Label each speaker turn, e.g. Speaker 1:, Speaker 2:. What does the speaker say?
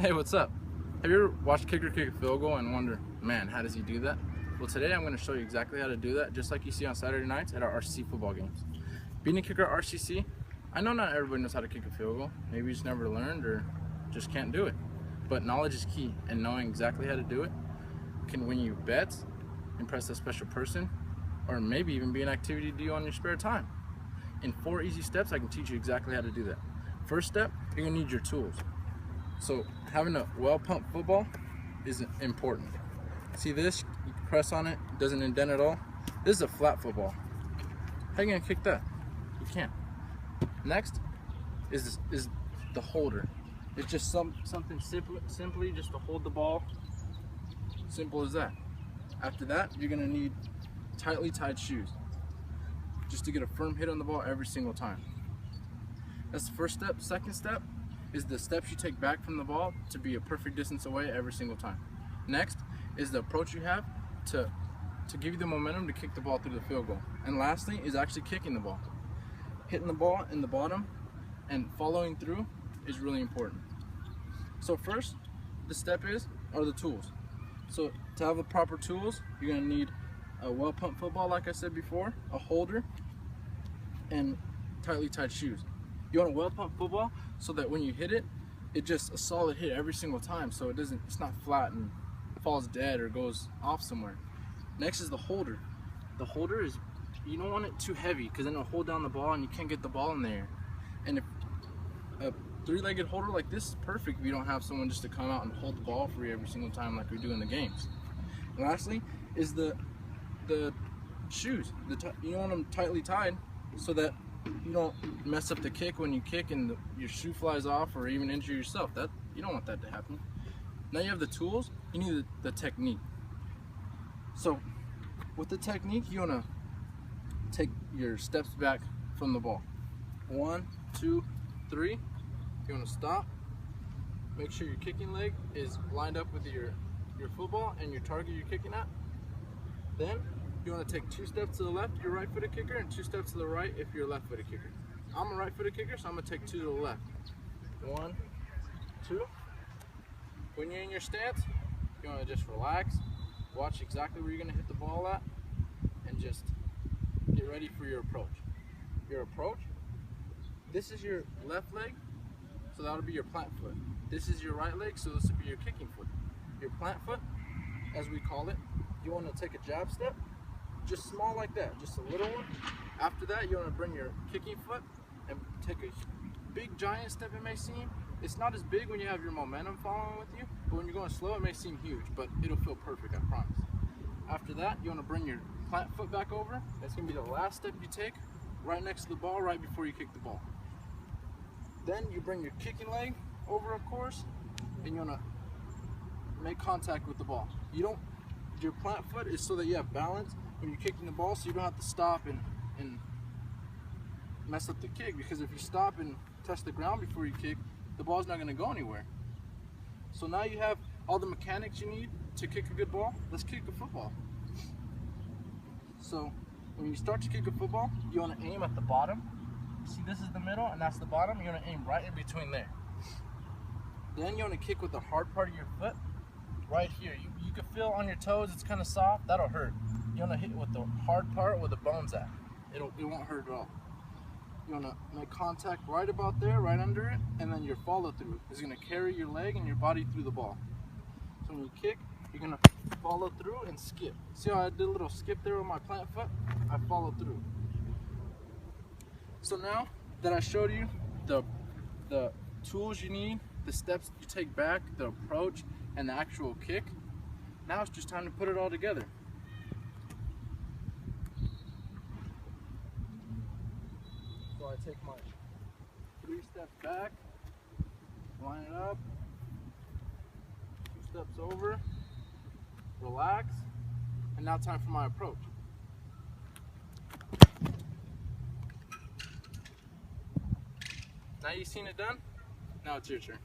Speaker 1: Hey, what's up? Have you ever watched a kicker kick a field goal and wonder, man, how does he do that? Well, today I'm going to show you exactly how to do that, just like you see on Saturday nights at our RCC football games. Being a kicker at RCC, I know not everybody knows how to kick a field goal. Maybe you just never learned or just can't do it. But knowledge is key, and knowing exactly how to do it can win you bets, impress a special person, or maybe even be an activity to do on your spare time. In 4 easy steps, I can teach you exactly how to do that. First step, you're going to need your tools. So having a well-pumped football is important. See this? You can press on it, it doesn't indent at all. This is a flat football. How are you going to kick that? You can't. Next is the holder. It's just something simply just to hold the ball. Simple as that. After that, you're going to need tightly tied shoes just to get a firm hit on the ball every single time. That's the first step. Second step is the steps you take back from the ball to be a perfect distance away every single time. Next is the approach you have to give you the momentum to kick the ball through the field goal. And lastly is actually kicking the ball. Hitting the ball in the bottom and following through is really important. So first, the step are the tools. So to have the proper tools, you're going to need a well-pumped football, like I said before, a holder, and tightly tied shoes. You want a well-pumped football so that when you hit it, it's just a solid hit every single time, so it's not flat and falls dead or goes off somewhere. Next is the holder. The holder is, you don't want it too heavy because then it'll hold down the ball and you can't get the ball in there. And if a three-legged holder like this is perfect if you don't have someone just to come out and hold the ball for you every single time like we do in the games. And lastly is the shoes. You want them tightly tied so that you don't mess up the kick when you kick and your shoe flies off or even injure yourself. You don't want that to happen. Now you have the tools, you need the technique. So with the technique, you want to take your steps back from the ball. 1, 2, 3. You want to stop. Make sure your kicking leg is lined up with your football and your target you're kicking at. Then you want to take 2 steps to the left, you're right-footed kicker, and 2 steps to the right if you're a left-footed kicker. I'm a right-footed kicker, so I'm going to take 2 to the left. 1, 2. When you're in your stance, you want to just relax, watch exactly where you're going to hit the ball at, and just get ready for your approach. Your approach, this is your left leg, so that'll be your plant foot. This is your right leg, so this will be your kicking foot. Your plant foot, as we call it, you want to take a jab step, just small like that, just a little one. After that, you want to bring your kicking foot and take a big giant step. It may seem, it's not as big when you have your momentum following with you, but when you're going slow it may seem huge, but it'll feel perfect, I promise. After that, you want to bring your plant foot back over. That's going to be the last step you take, right next to the ball, right before you kick the ball. Then you bring your kicking leg over, of course, and you want to make contact with the ball. Your plant foot is so that you have balance when you're kicking the ball, so you don't have to stop and mess up the kick, because if you stop and touch the ground before you kick, the ball's not going to go anywhere. So now you have all the mechanics you need to kick a good ball. Let's kick a football. So when you start to kick a football, you want to aim at the bottom. See, this is the middle and that's the bottom. You want to aim right in between there. Then you want to kick with the hard part of your foot right here. You can feel on your toes it's kind of soft. That'll hurt. You want to hit it with the hard part where the bone's at. It won't hurt at all. You want to make contact right about there, right under it, and then your follow through is going to carry your leg and your body through the ball. So when you kick, you're going to follow through and skip. See how I did a little skip there with my plant foot? I followed through. So now that I showed you the tools you need, the steps you take back, the approach, and the actual kick, now it's just time to put it all together. So I take my 3 steps back, line it up, 2 steps over, relax, and now time for my approach. Now you've seen it done, now it's your turn.